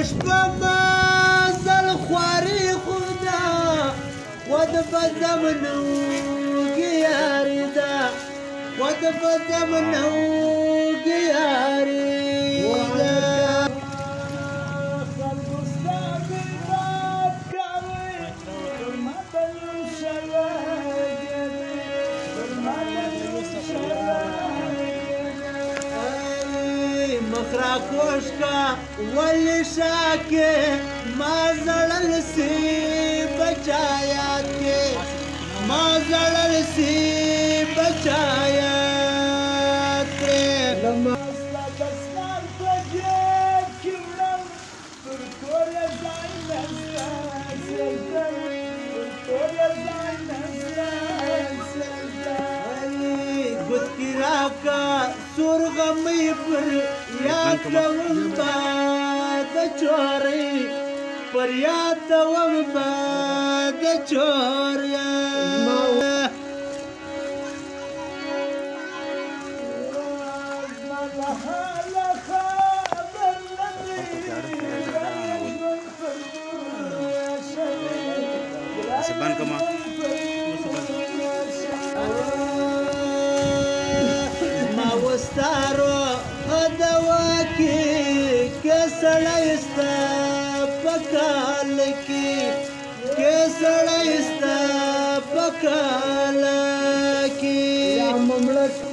شپه مزل خواري خدا ود بزمنوږي یاري ده ود بزمنوږي یاري ده مخرا کوشکا ولی شاکے ما زړل سی بچایا کے ما زړل سی بچایا کے لمستا دسمال پجے کیوړم پر کور ځای نستا سجدا پر کور ځای نستا سجدا ګوت کی راکا سورغمی پر یاد کوم باد چوري پر یاد کوم باد چوري Seban kemana? وستارو خدواکی کسړایستا پکال کی کسړایستا پکال کی یا مملک